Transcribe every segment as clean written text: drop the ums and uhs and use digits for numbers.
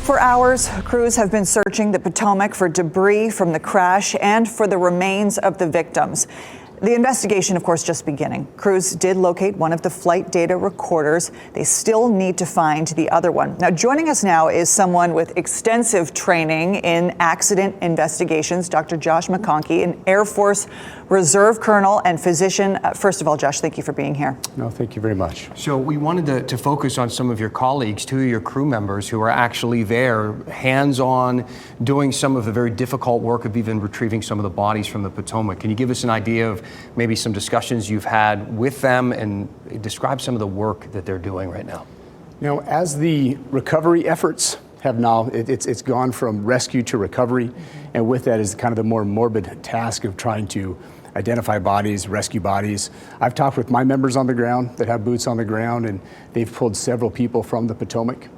For hours, crews have been searching the Potomac for debris from the crash and for the remains of the victims. The investigation, of course, just beginning. Crews did locate one of the flight data recorders. They still need to find the other one. Now, joining us now is someone with extensive training in accident investigations, Dr. Josh McConkey, an Air Force Reserve Colonel and physician. First of all, Josh, thank you for being here. No, thank you very much. So we wanted to focus on some of your colleagues, two of your crew members who are actually there, hands-on, doing some of the very difficult work of even retrieving some of the bodies from the Potomac. Can you give us an idea of maybe some discussions you've had with them and describe some of the work that they're doing right now? You know, as the recovery efforts have now, it's gone from rescue to recovery, and with that is kind of the more morbid task of trying to identify bodies, rescue bodies. I've talked with my members on the ground that have boots on the ground, and they've pulled several people from the Potomac,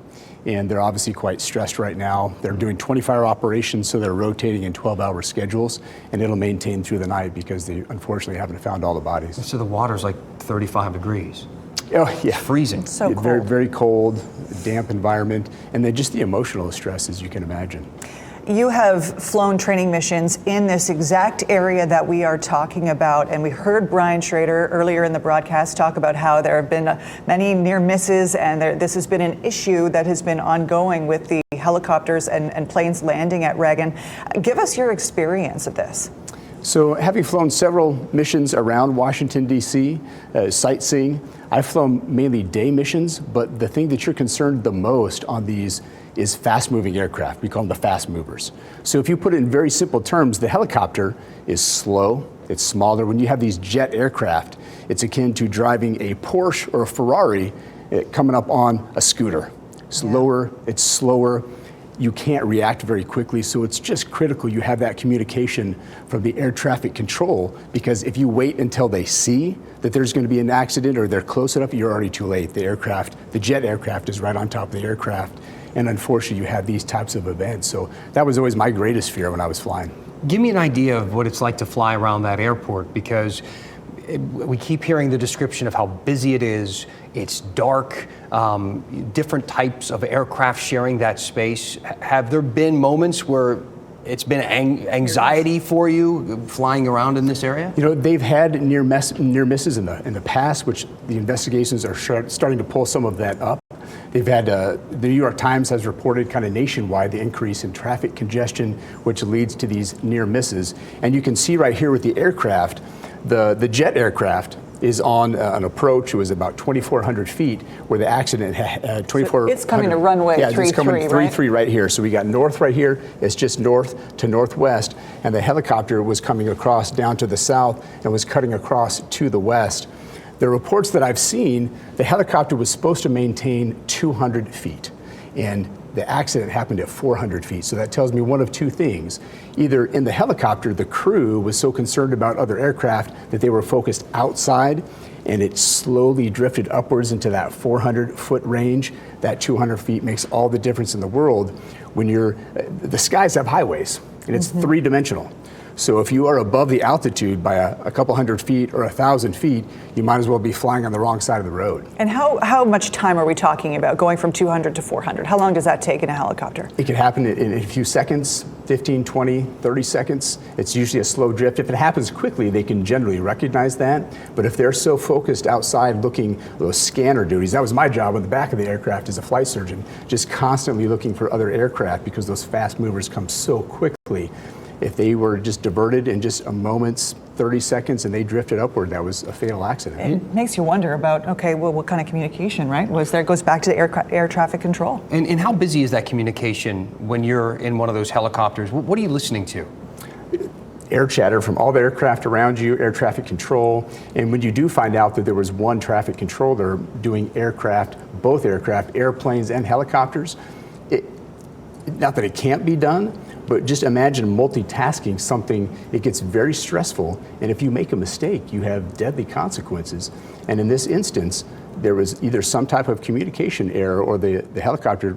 and they're obviously quite stressed right now. They're doing 24-hour operations, so they're rotating in 12-hour schedules, and it'll maintain through the night because they unfortunately haven't found all the bodies. So the water's like 35 degrees. Oh, yeah. It's freezing. So cold. Very, very cold, damp environment, and then just the emotional stress, as you can imagine. You have flown training missions in this exact area that we are talking about, and we heard Brian Schrader earlier in the broadcast talk about how there have been many near misses, and this has been an issue that has been ongoing with the helicopters and planes landing at Reagan. Give us your experience of this. So, having flown several missions around Washington, D.C., sightseeing, I've flown mainly day missions, but the thing that you're concerned the most on these is fast-moving aircraft. We call them the fast movers. So if you put it in very simple terms, the helicopter is slow, it's smaller. When you have these jet aircraft, it's akin to driving a Porsche or a Ferrari coming up on a scooter. It's lower, it's slower. You can't react very quickly, so it's just critical you have that communication from the air traffic control, because if you wait until they see that there's going to be an accident or they're close enough, you're already too late. The jet aircraft is right on top of the aircraft, and unfortunately you have these types of events. So that was always my greatest fear when I was flying. Give me an idea of what it's like to fly around that airport, because we keep hearing the description of how busy it is. It's dark, different types of aircraft sharing that space. Have there been moments where it's been anxiety for you flying around in this area? You know, they've had near misses in the past, which the investigations are starting to pull some of that up. They've had, the New York Times has reported kind of nationwide the increase in traffic congestion, which leads to these near misses. And you can see right here with the aircraft, the jet aircraft is on an approach. It was about 2,400 feet where the accident had 2,400. So it's coming to runway 33, it's coming right? 33 right here. So we got north right here. It's just north to northwest, and the helicopter was coming across down to the south and was cutting across to the west. The reports that I've seen, the helicopter was supposed to maintain 200 feet, and the accident happened at 400 feet. So that tells me one of two things. Either in the helicopter, the crew was so concerned about other aircraft that they were focused outside, and it slowly drifted upwards into that 400-foot range. That 200 feet makes all the difference in the world when the skies have highways, and it's three-dimensional. So if you are above the altitude by a couple hundred feet or 1,000 feet, you might as well be flying on the wrong side of the road. And how much time are we talking about going from 200 to 400? How long does that take in a helicopter? It can happen in a few seconds, 15, 20, 30 seconds. It's usually a slow drift. If it happens quickly, they can generally recognize that. But if they're so focused outside looking, those scanner duties, that was my job on the back of the aircraft as a flight surgeon, just constantly looking for other aircraft because those fast movers come so quickly. If they were just diverted in just a moment's 30 seconds and they drifted upward, that was a fatal accident. It makes you wonder about, okay, well, what kind of communication, right? It goes back to the air traffic control. And how busy is that communication when you're in one of those helicopters? What are you listening to? Air chatter from all the aircraft around you, air traffic control. And when you do find out that there was one traffic controller doing both aircraft, airplanes and helicopters, not that it can't be done, but just imagine multitasking something. It gets very stressful, and if you make a mistake, you have deadly consequences. And in this instance, there was either some type of communication error or the helicopter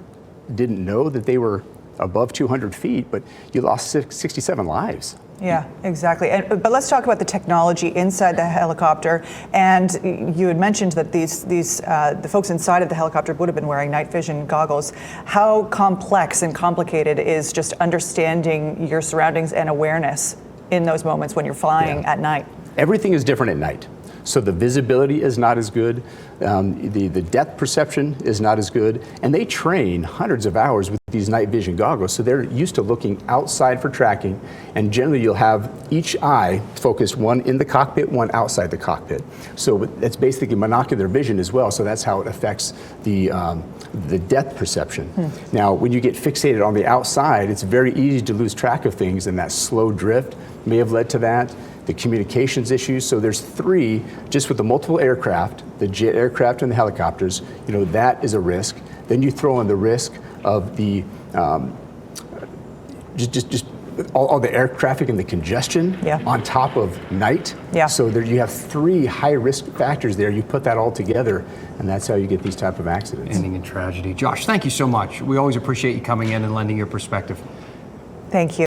didn't know that they were above 200 feet, but you lost 67 lives. Yeah, exactly. But let's talk about the technology inside the helicopter. And you had mentioned that the folks inside of the helicopter would have been wearing night vision goggles. How complex and complicated is just understanding your surroundings and awareness in those moments when you're flying at night? Everything is different at night. So the visibility is not as good, the depth perception is not as good, and they train hundreds of hours with these night vision goggles, so they're used to looking outside for tracking, and generally you'll have each eye focused, one in the cockpit, one outside the cockpit. So that's basically monocular vision as well, so that's how it affects the depth perception. Now, when you get fixated on the outside, it's very easy to lose track of things, and that slow drift may have led to that. The communications issues, so there's three, just with the multiple aircraft, the jet aircraft and the helicopters, that is a risk. Then you throw in the risk of the, just all the air traffic and the congestion on top of night. So there you have three high risk factors there. You put that all together, and that's how you get these type of accidents. Ending in tragedy. Josh, thank you so much. We always appreciate you coming in and lending your perspective. Thank you.